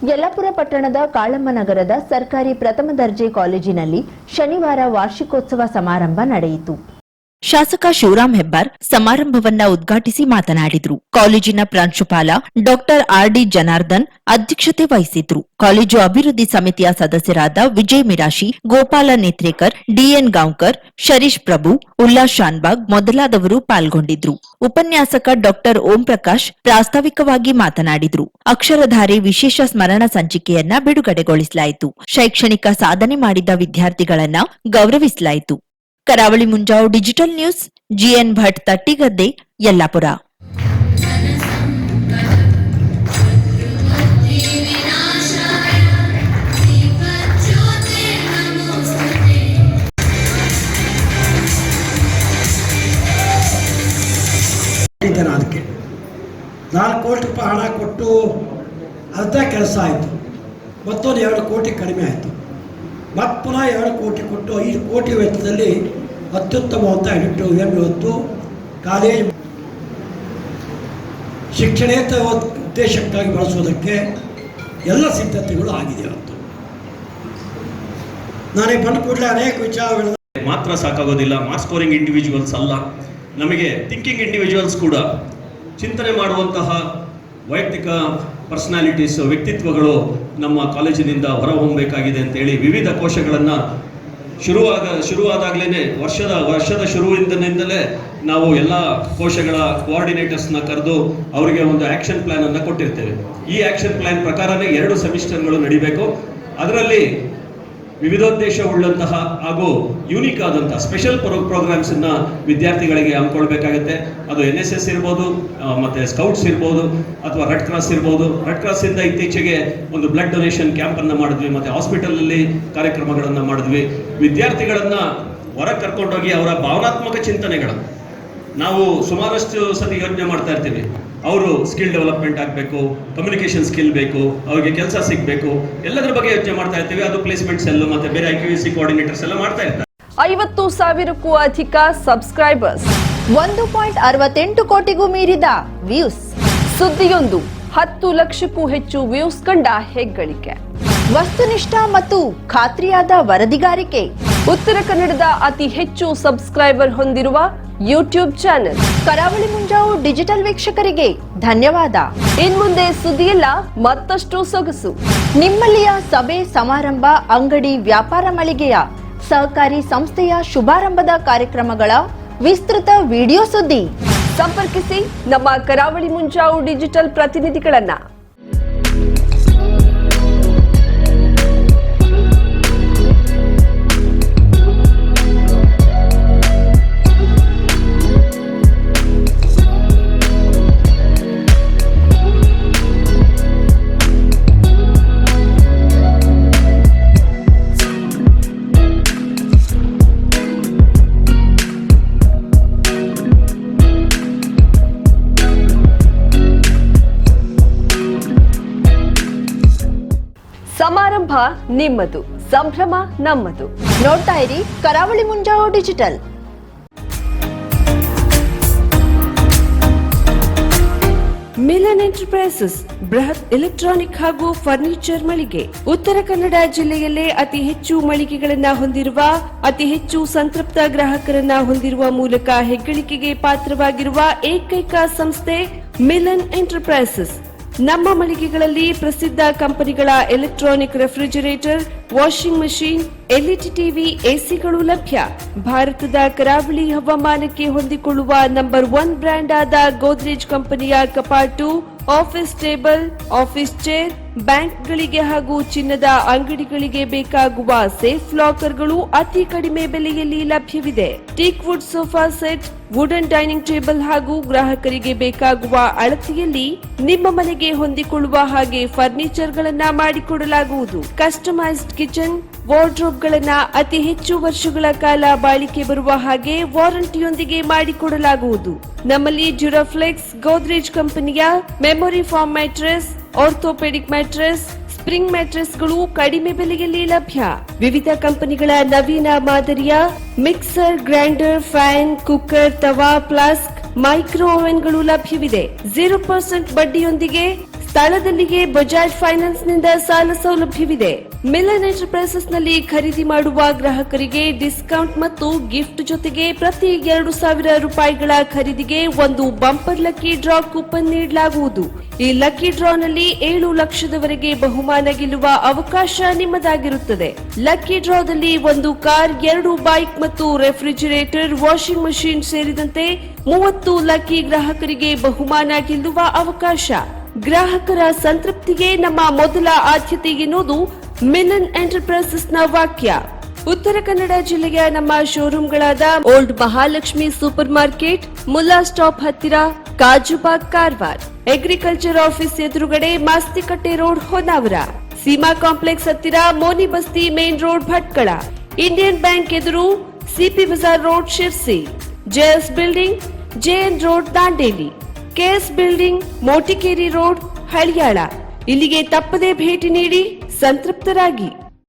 ಯಲ್ಲಾಪುರ ಪಟ್ಟಣದ ಕಾಳಮ್ಮನಗರದ ಸರ್ಕಾರಿ ಪ್ರಥಮ ದರ್ಜೆ ಕಾಲೇಜಿನಲ್ಲಿ ಶನಿವಾರ ವಾರ್ಷಿಕೋತ್ಸವ ಸಮಾರಂಭ ನಡೆಯಿತು. ಶಾಸಕ ಶಿವರಾಮ್ ಹೆಬ್ಬಾರ್ ಸಮಾರಂಭವನ್ನ ಉದ್ಘಾಟಿಸಿ ಮಾತನಾಡಿದರು. ಕಾಲೇಜಿನ ಪ್ರಾಂಶುಪಾಲ ಡಾಕ್ಟರ್ ಆರ್.ಡಿ. ಜನಾರ್ದನ್ ಅಧ್ಯಕ್ಷತೆ ವಹಿಸಿದ್ರು. ಕಾಲೇಜು ಅಭಿವೃದ್ಧಿ ಸಮಿತಿಯ ಸದಸ್ಯರಾದ ವಿಜಯ್ ಮಿರಾಶಿ, ಗೋಪಾಲ ನೇತ್ರೇಕರ್, ಡಿಎನ್ ಗಾಂವ್ಕರ್, ಶರೀಶ್ ಪ್ರಭು, ಉಲ್ಲಾಸ್ ಶಾನ್ಬಾಗ್ ಮೊದಲಾದವರು ಪಾಲ್ಗೊಂಡಿದ್ರು. ಉಪನ್ಯಾಸಕ ಡಾಕ್ಟರ್ ಓಂ ಪ್ರಕಾಶ್ ಪ್ರಾಸ್ತಾವಿಕವಾಗಿ ಮಾತನಾಡಿದ್ರು. ಅಕ್ಷರಧಾರೆ ವಿಶೇಷ ಸ್ಮರಣ ಸಂಚಿಕೆಯನ್ನ ಬಿಡುಗಡೆಗೊಳಿಸಲಾಯಿತು. ಶೈಕ್ಷಣಿಕ ಸಾಧನೆ ಮಾಡಿದ ವಿದ್ಯಾರ್ಥಿಗಳನ್ನ ಗೌರವಿಸಲಾಯಿತು. Karavali Munjavu digital news, GN Bhat, Tattigadde, Yellapur. ಅದಕ್ಕೆ 4 ಕೋಟಿ ರೂಪಾಯಿ ಹಣ ಕೊಟ್ಟು ಅರ್ಧ ಕೆಲಸ ಆಯಿತು. ಮತ್ತೊಂದು 2 ಕೋಟಿ ಕಡಿಮೆ ಆಯಿತು. ಮತ್ತೆ ಪುನಃ 2 ಕೋಟಿ ಕೊಟ್ಟು 5 ಕೋಟಿ ವೆಚ್ಚದಲ್ಲಿ ಅತ್ಯುತ್ತಮವಾದ ಆಡಿಟೋರಿಯಂ ಇವತ್ತು ಕಾಲೇಜ್ ಶಿಕ್ಷಣೇತರ ಉದ್ದೇಶಕ್ಕಾಗಿ ಬಳಸೋದಕ್ಕೆ ಎಲ್ಲ ಸಿದ್ಧತೆಗಳು ಆಗಿದೆ. ಇವತ್ತು ನಾನೇ ಬಂದ ಕೂಡಲೇ ಅನೇಕ ವಿಚಾರಗಳು ಮಾತ್ರ ಸಾಕಾಗೋದಿಲ್ಲ. ಮಾರ್ಕ್ಸ್ ಸ್ಕೋರಿಂಗ್ ಇಂಡಿವಿಜುವಲ್ಸ್ ಅಲ್ಲ, ನಮಗೆ ಥಿಂಕಿಂಗ್ ಇಂಡಿವಿಜುವಲ್ಸ್ ಕೂಡ ಚಿಂತನೆ ಮಾಡುವಂತಹ ವೈಯಕ್ತಿಕ ಪರ್ಸನಾಲಿಟೀಸ್, ವ್ಯಕ್ತಿತ್ವಗಳು ನಮ್ಮ ಕಾಲೇಜಿನಿಂದ ಹೊರಹೊಮ್ಮಬೇಕಾಗಿದೆ ಅಂತೇಳಿ ವಿವಿಧ ಕೋಶಗಳನ್ನು ಶುರುವಾದಾಗಲೇ ವರ್ಷದ ಶುರುವಿನಿಂದಲೇ ನಾವು ಎಲ್ಲ ಕೋಶಗಳ ಕೋಆರ್ಡಿನೇಟರ್ಸ್ನ ಕರೆದು ಅವರಿಗೆ ಒಂದು ಆ್ಯಕ್ಷನ್ ಪ್ಲ್ಯಾನ್ ಅನ್ನು ಕೊಟ್ಟಿರ್ತೇವೆ. ಈ ಆ್ಯಕ್ಷನ್ ಪ್ಲ್ಯಾನ್ ಪ್ರಕಾರನೇ 2 ಸೆಮಿಸ್ಟರ್ಗಳು ನಡಿಬೇಕು. ಅದರಲ್ಲಿ ವಿವಿಧೋದ್ದೇಶವುಳ್ಳಂತಹ ಹಾಗೂ ಯೂನಿಕ್ ಆದಂತಹ ಸ್ಪೆಷಲ್ ಪ್ರೋಗ್ರಾಮ್ಸ್ ಅನ್ನ ವಿದ್ಯಾರ್ಥಿಗಳಿಗೆ ಹಮ್ಮಿಕೊಳ್ಬೇಕಾಗುತ್ತೆ. ಅದು NSS ಇರ್ಬೋದು, ಮತ್ತೆ ಸ್ಕೌಟ್ಸ್ ಇರ್ಬೋದು, ಅಥವಾ ರೆಡ್ ಕ್ರಾಸ್ ಇರ್ಬೋದು. ರೆಡ್ ಕ್ರಾಸ್ ಇಂದ ಇತ್ತೀಚೆಗೆ ಒಂದು ಬ್ಲಡ್ ಡೊನೇಷನ್ ಕ್ಯಾಂಪ್ ಅನ್ನ ಮಾಡಿದ್ವಿ, ಮತ್ತೆ ಹಾಸ್ಪಿಟಲ್ ಅಲ್ಲಿ ಕಾರ್ಯಕ್ರಮಗಳನ್ನ ಮಾಡಿದ್ವಿ. ವಿದ್ಯಾರ್ಥಿಗಳನ್ನ ಹೊರ ಕರ್ಕೊಂಡೋಗಿ ಅವರ ಭಾವನಾತ್ಮಕ ಚಿಂತನೆಗಳು ನಾವು ಸುಮಾರಷ್ಟು ಸತಿ ಯೋಚನೆ ಮಾಡ್ತಾ ಇರ್ತೀವಿ. ಅವರು ಸ್ಕಿಲ್ ಡೆವಲಪ್ಮೆಂಟ್ ಆಗಬೇಕು, ಕಮ್ಯುನಿಕೇಶನ್ ಸ್ಕಿಲ್ ಬೇಕು, ಅವರಿಗೆ ಕೆಲಸ ಸಿಗಬೇಕು, ಎಲ್ಲದರ ಬಗ್ಗೆ ಯೋಚನೆ ಮಾಡ್ತಾ ಇರ್ತೀವಿ. ಅದು ಪ್ಲೇಸ್ಮೆಂಟ್ಸ್ ಎಲ್ಲ ಮತ್ತೆ ಬೇರೆ IQAC ಕೋಆರ್ಡಿನೇಟರ್ಸ್ ಎಲ್ಲ ಮಾಡ್ತಾ ಇರ್ತಾರೆ. 50,000ಕ್ಕೂ ಅಧಿಕ ಸಬ್ಸ್ಕ್ರೈಬರ್ಸ್, 1.68 ಕೋಟಿಗೂ ಮೀರಿದ ವ್ಯೂಸ್. ಸುದ್ದಿಯೊಂದು 10 ಲಕ್ಷಕ್ಕೂ ಹೆಚ್ಚು ವ್ಯೂಸ್ ಕಂಡ ಹೆಗ್ಗಳಿಕೆ. ವಸ್ತುನಿಷ್ಠ ಮತ್ತು ಖಾತ್ರಿಯಾದ ವರದಿಗಾರಿಕೆ. ಉತ್ತರ ಕನ್ನಡದ ಅತಿ ಹೆಚ್ಚು ಸಬ್ಸ್ಕ್ರೈಬರ್ ಹೊಂದಿರುವ ಯೂಟ್ಯೂಬ್ ಚಾನೆಲ್ ಕರಾವಳಿ ಮುಂಜಾವು ಡಿಜಿಟಲ್ ವೀಕ್ಷಕರಿಗೆ ಧನ್ಯವಾದ. ಇನ್ಮುಂದೆ ಸುದ್ದಿಯಲ್ಲ ಮತ್ತಷ್ಟು ಸೊಗಸು. ನಿಮ್ಮಲ್ಲಿಯ ಸಭೆ ಸಮಾರಂಭ, ಅಂಗಡಿ, ವ್ಯಾಪಾರ ಮಳಿಗೆಯ ಸಹಕಾರಿ ಸಂಸ್ಥೆಯ ಶುಭಾರಂಭದ ಕಾರ್ಯಕ್ರಮಗಳ ವಿಸ್ತೃತ ವಿಡಿಯೋ ಸುದ್ದಿ. ಸಂಪರ್ಕಿಸಿ ನಮ್ಮ ಕರಾವಳಿ ಮುಂಜಾವು ಡಿಜಿಟಲ್ ಪ್ರತಿನಿಧಿಗಳನ್ನ. ಸಮಾರಂಭ ನಿಮ್ಮದು, ಸಂಭ್ರಮ ನಮ್ಮದು. ನೋಡ್ತಾ ಇರಿ ಕರಾವಳಿ ಮುಂಜಾವು ಡಿಜಿಟಲ್. ಮಿಲನ್ ಎಂಟರ್ಪ್ರೈಸಸ್ ಬೃಹತ್ ಎಲೆಕ್ಟ್ರಾನಿಕ್ ಹಾಗೂ ಫರ್ನಿಚರ್ ಮಳಿಗೆ. ಉತ್ತರ ಕನ್ನಡ ಜಿಲ್ಲೆಯಲ್ಲೇ ಅತಿ ಹೆಚ್ಚು ಮಳಿಗೆಗಳನ್ನ ಹೊಂದಿರುವ, ಅತಿ ಹೆಚ್ಚು ಸಂತೃಪ್ತ ಗ್ರಾಹಕರನ್ನ ಹೊಂದಿರುವ ಮೂಲಕ ಹೆಗ್ಗಳಿಕೆಗೆ ಪಾತ್ರವಾಗಿರುವ ಏಕೈಕ ಸಂಸ್ಥೆ ಮಿಲನ್ ಎಂಟರ್ಪ್ರೈಸಸ್. ನಮ್ಮ ಮಳಿಗೆಗಳಲ್ಲಿ ಪ್ರಸಿದ್ಧ ಕಂಪನಿಗಳ electronic refrigerator, washing machine, LED TV, ಎಸಿಗಳು ಲಭ್ಯ. ಭಾರತದ ಕರಾವಳಿ ಹವಾಮಾನಕ್ಕೆ ಹೊಂದಿಕೊಳ್ಳುವ ನಂಬರ್ 1 ಬ್ರ್ಯಾಂಡ್ ಆದ ಗೋದ್ರೇಜ್ ಕಂಪನಿಯ ಕಪಾಟು, ಆಫೀಸ್ ಟೇಬಲ್, ಆಫೀಸ್ ಚೇರ್, ಬ್ಯಾಂಕ್ಗಳಿಗೆ ಹಾಗೂ ಚಿನ್ನದ ಅಂಗಡಿಗಳಿಗೆ ಬೇಕಾಗುವ ಸೇಫ್ ಲಾಕರ್ಗಳು ಅತಿ ಕಡಿಮೆ ಬೆಲೆಯಲ್ಲಿ ಲಭ್ಯವಿದೆ. Teak wood sofa set, wooden dining table ಹಾಗೂ ಗ್ರಾಹಕರಿಗೆ ಬೇಕಾಗುವ ಅಳತೆಯಲ್ಲಿ ನಿಮ್ಮ ಮನೆಗೆ ಹೊಂದಿಕೊಳ್ಳುವ ಹಾಗೆ ಫರ್ನಿಚರ್ ಗಳನ್ನ ಮಾಡಿಕೊಡಲಾಗುವುದು. ಕಸ್ಟಮೈಸ್ಡ್ ಕಿಚನ್, ವಾರ್ಡ್ರೋಬ್ ಗಳನ್ನ ಅತಿ ಹೆಚ್ಚು ವರ್ಷಗಳ ಕಾಲ ಬಾಳಿಕೆ ಬರುವ ಹಾಗೆ ವಾರಂಟಿಯೊಂದಿಗೆ ಮಾಡಿಕೊಡಲಾಗುವುದು. ನಮ್ಮಲ್ಲಿ ಡ್ಯೂರಾಫ್ಲೆಕ್ಸ್, ಗೋದ್ರೇಜ್ ಕಂಪನಿಯ memory foam mattress, orthopedic mattress, spring ಮ್ಯಾಟ್ರೆಸ್ಗಳು ಕಡಿಮೆ ಬೆಲೆಯಲ್ಲಿ ಲಭ್ಯ. ವಿವಿಧ ಕಂಪನಿಗಳ ನವೀನ ಮಾದರಿಯ ಮಿಕ್ಸರ್, ಗ್ರೈಂಡರ್, ಫ್ಯಾನ್, ಕುಕ್ಕರ್, ತವಾ, ಫ್ಲಾಸ್ಕ್, ಮೈಕ್ರೋ ಓವೆನ್ಗಳು ಲಭ್ಯವಿದೆ. 0% ಬಡ್ಡಿಯೊಂದಿಗೆ ಸ್ಥಳದಲ್ಲಿಯೇ ಬಜಾಜ್ ಫೈನಾನ್ಸ್ ನಿಂದ ಸಾಲ ಸೌಲಭ್ಯವಿದೆ. ಮಿಲನ್ ಎಂಟರ್ಪ್ರೈಸಸ್ ನಲ್ಲಿ ಖರೀದಿ ಮಾಡುವ ಗ್ರಾಹಕರಿಗೆ ಡಿಸ್ಕೌಂಟ್ ಮತ್ತು ಗಿಫ್ಟ್ ಜೊತೆಗೆ ಪ್ರತಿ 2,000 ರೂಪಾಯಿಗಳ ಖರೀದಿಗೆ ಒಂದು ಬಂಪರ್ ಲಕ್ಕಿ ಡ್ರಾ ಕೂಪನ್ ನೀಡಲಾಗುವುದು. ಈ ಲಕ್ಕಿ ಡ್ರಾನಲ್ಲಿ 7 ಲಕ್ಷದವರೆಗೆ ಬಹುಮಾನ ಗೆಲ್ಲುವ ಅವಕಾಶ ನಿಮ್ಮದಾಗಿರುತ್ತದೆ. ಲಕ್ಕಿ ಡ್ರಾದಲ್ಲಿ 1 ಕಾರ್, 2 ಬೈಕ್ ಮತ್ತು ರೆಫ್ರಿಜಿರೇಟರ್, ವಾಷಿಂಗ್ ಮಷಿನ್ ಸೇರಿದಂತೆ 30 ಲಕ್ಕಿ ಗ್ರಾಹಕರಿಗೆ ಬಹುಮಾನ ಗೆಲ್ಲುವ ಅವಕಾಶ. ಗ್ರಾಹಕರ ಸಂತೃಪ್ತಿಗೆ ನಮ್ಮ ಮೊದಲ ಆದ್ಯತೆ ಎನ್ನುವುದು ಮಿಲನ್ ಎಂಟರ್ಪ್ರೈಸಸ್ ನ ವಾಕ್ಯ. ಉತ್ತರ ಕನ್ನಡ ಜಿಲ್ಲೆಯ ನಮ್ಮ ಶೋರೂಮ್ಗಳಾದ old Mahalakshmi super market, Mulla stop ಹತ್ತಿರ, ಕಾಜುಬಾಗ್ ಕಾರವಾರ, ಅಗ್ರಿಕಲ್ಚರ್ ಆಫೀಸ್ ಎದುರುಗಡೆ ಮಾಸ್ತಿಕಟ್ಟೆ ರೋಡ್ ಹೊನ್ನಾವರ, ಸೀಮಾ ಕಾಂಪ್ಲೆಕ್ಸ್ ಹತ್ತಿರ Moni Basti main road Bhatkal, Indian bank ಎದುರು CP Bazar road Sirsi, JS building JN road Dandeli, KS building Motikeri road Haliyal. ಇಲ್ಲಿಗೆ ತಪ್ಪದೇ ಭೇಟಿ ನೀಡಿ ಸಂತೃಪ್ತರಾಗಿ.